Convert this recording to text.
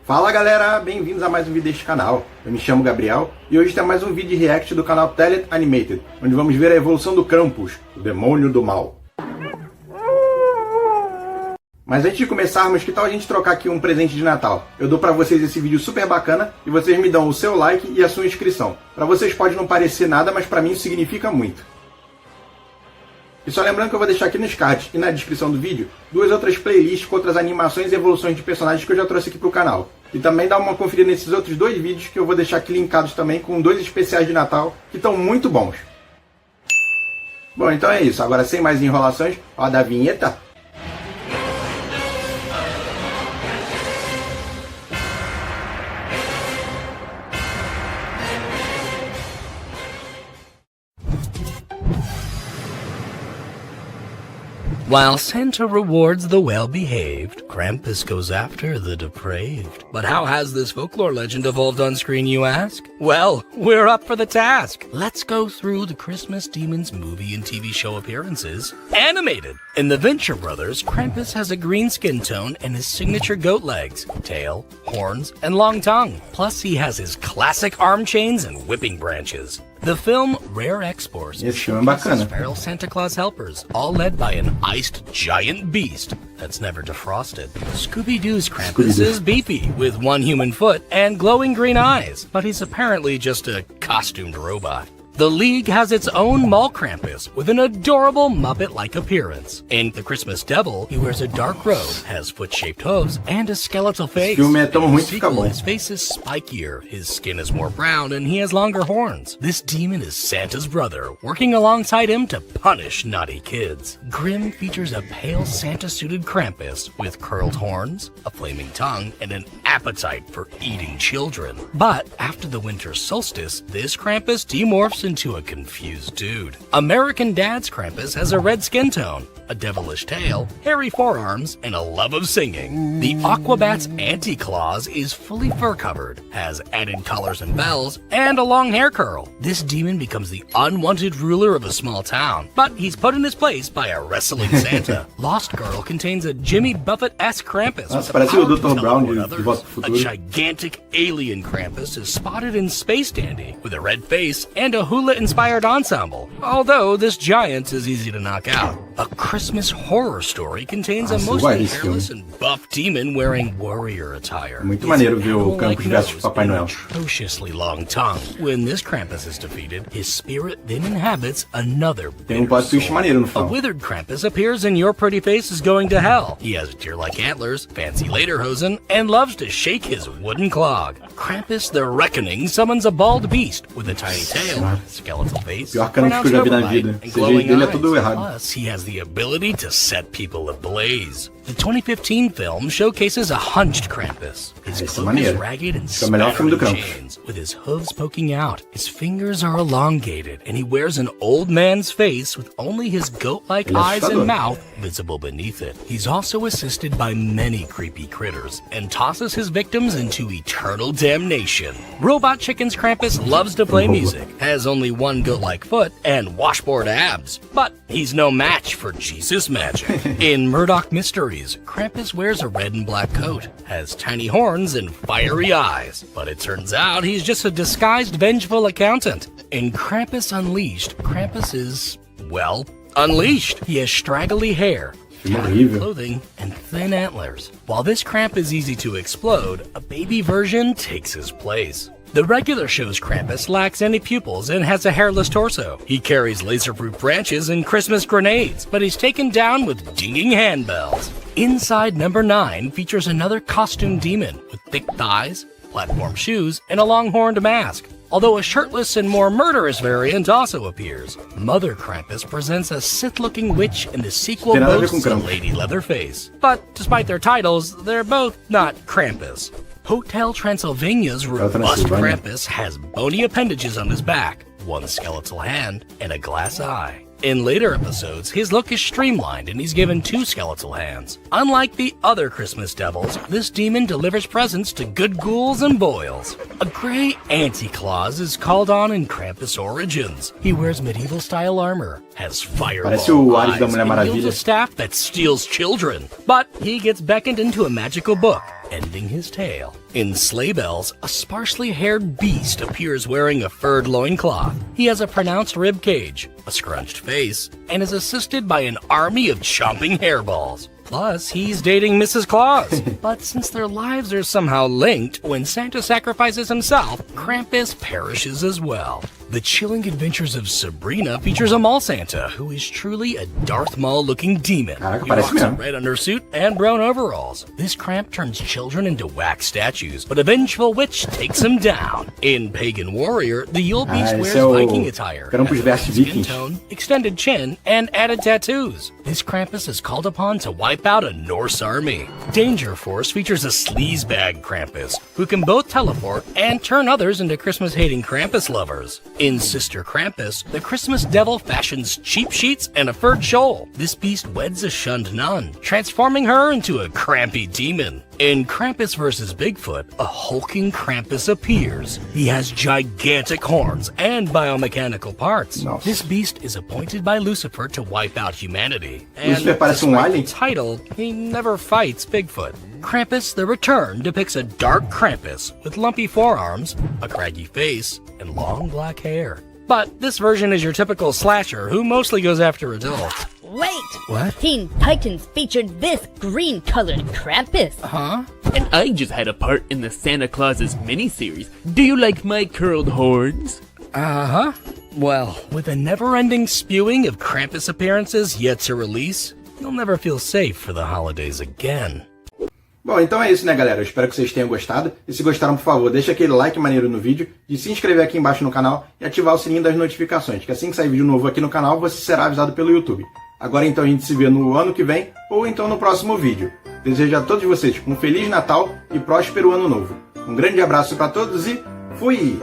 Fala galera, bem-vindos a mais um vídeo deste canal. Eu me chamo Gabriel e hoje tem mais um vídeo de react do canal Telet Animated, onde vamos ver a evolução do Krampus, o demônio do mal. Mas antes de começarmos, que tal a gente trocar aqui um presente de Natal? Eu dou pra vocês esse vídeo super bacana e vocês me dão o seu like e a sua inscrição. Pra vocês pode não parecer nada, mas pra mim isso significa muito. E só lembrando que eu vou deixar aqui nos cards e na descrição do vídeo duas outras playlists com outras animações e evoluções de personagens que eu já trouxe aqui pro canal. E também dá uma conferida nesses outros dois vídeos que eu vou deixar aqui linkados também com dois especiais de Natal que estão muito bons. Bom, então é isso. Agora sem mais enrolações, roda a vinheta. While Santa rewards the well-behaved, Krampus goes after the depraved. But how has this folklore legend evolved on screen, you ask? Well, we're up for the task. Let's go through the Christmas Demons movie and TV show appearances, animated. In the Venture Brothers, Krampus has a green skin tone and his signature goat legs, tail, horns, and long tongue. Plus, he has his classic arm chains and whipping branches. The film Rare Exports showcases feral Santa Claus helpers, all led by an iced giant beast that's never defrosted. Scooby-Doo's Krampus is beefy, with one human foot and glowing green eyes, but he's apparently just a costumed robot. The League has its own mall Krampus with an adorable Muppet-like appearance. In The Christmas Devil, he wears a dark robe, has foot-shaped hooves, and a skeletal face. In the sequel, his face is spikier, his skin is more brown, and he has longer horns. This demon is Santa's brother, working alongside him to punish naughty kids. Grimm features a pale Santa-suited Krampus with curled horns, a flaming tongue, and an appetite for eating children. But after the winter solstice, this Krampus demorphs into a confused dude. American Dad's Krampus has a red skin tone, a devilish tail, hairy forearms, and a love of singing. The Aquabat's Anti-Claus is fully fur-covered, has added collars and bells, and a long hair curl. This demon becomes the unwanted ruler of a small town, but he's put in his place by a wrestling Santa. Lost Girl contains a Jimmy Buffett-esque Krampus with the power to teleport others. A gigantic alien Krampus is spotted in Space Dandy with a red face and a hula-inspired ensemble, although this giant is easy to knock out. A Christmas horror story contains a mostly hairless and buff demon wearing warrior attire. Muito maneiro ver o Krampus versus Papai Noel. Atrociously long tongue. When this Krampus is defeated, his spirit then inhabits another bitter soul. A withered Krampus appears in Your Pretty Face is Going to Hell. He has deer-like antlers, fancy lederhosen, and loves to shake his wooden clog. Krampus the Reckoning summons a bald beast with a tiny tail, skeletal face, pronounced overbite, and glowing eyes. Plus, he has the ability to set people ablaze. The 2015 film showcases a hunched Krampus. His cloak is ragged and spattered in chains, with his hooves poking out. His fingers are elongated, and he wears an old man's face with only his goat-like eyes and mouth visible beneath it. He's also assisted by many creepy critters, and tosses his victims into eternal damnation. Robot Chicken's Krampus loves to play music, has only one goat-like foot, and washboard abs. But he's no match for Jesus Magic. In Murdoch Mysteries, Krampus wears a red and black coat, has tiny horns and fiery eyes, but it turns out he's just a disguised vengeful accountant. In Krampus Unleashed, Krampus is, well, unleashed. He has straggly hair, clothing, and thin antlers. While this Kramp is easy to explode, a baby version takes his place. The regular show's Krampus lacks any pupils and has a hairless torso. He carries laser-proof branches and Christmas grenades, but he's taken down with dinging handbells. Inside Number 9 features another costume demon with thick thighs, platform shoes, and a long-horned mask. Although a shirtless and more murderous variant also appears. Mother Krampus presents a Sith-looking witch and the sequel boasts a Lady Leatherface. But despite their titles, they're both not Krampus. Hotel Transylvania's robust Krampus has bony appendages on his back, one skeletal hand, and a glass eye. In later episodes, his look is streamlined and he's given 2 skeletal hands. Unlike the other Christmas devils, this demon delivers presents to good ghouls and boils. A gray Anti-Claus is called on in Krampus Origins. He wears medieval-style armor, has fireball eyes, and wields a staff that steals children. But he gets beckoned into a magical book, ending his tale. In Sleigh Bells, a sparsely haired beast appears wearing a furred loincloth. He has a pronounced rib cage, a scrunched face, and is assisted by an army of chomping hairballs. Plus, he's dating Mrs. Claus. But since their lives are somehow linked, when Santa sacrifices himself, Krampus perishes as well. The Chilling Adventures of Sabrina features a mall Santa who is truly a Darth Maul-looking demon. He rocks a red undersuit and brown overalls. This Kramp turns children into wax statues, but a vengeful witch takes him down. In Pagan Warrior, the Yule Beast wears Viking attire, skin tone, extended chin, and added tattoos. This Krampus is called upon to wipe out a Norse army. Danger Force features a sleazebag Krampus, who can both teleport and turn others into Christmas-hating Krampus lovers. In Sister Krampus, the Christmas devil fashions cheap sheets and a furred shawl. This beast weds a shunned nun, transforming her into a crampy demon. In Krampus vs. Bigfoot, a hulking Krampus appears. He has gigantic horns and biomechanical parts. This beast is appointed by Lucifer to wipe out humanity. And despite the title, he never fights Bigfoot. Krampus the Return depicts a dark Krampus with lumpy forearms, a craggy face, and long black hair. But this version is your typical slasher who mostly goes after adults. Wait! What? Teen Titans featured this green-colored Krampus. Huh? And I just had a part in the Santa Claus's miniseries. Do you like my curled horns? Uh-huh. Well, with a never-ending spewing of Krampus appearances yet to release, you'll never feel safe for the holidays again. Bom, então é isso, né, galera? Eu espero que vocês tenham gostado. E se gostaram, por favor, deixa aquele like maneiro no vídeo, de se inscrever aqui embaixo no canal e ativar o sininho das notificações, que assim que sair vídeo novo aqui no canal, você será avisado pelo YouTube. Agora então a gente se vê no ano que vem, ou então no próximo vídeo. Desejo a todos vocês um Feliz Natal e próspero Ano Novo. Um grande abraço para todos e fui!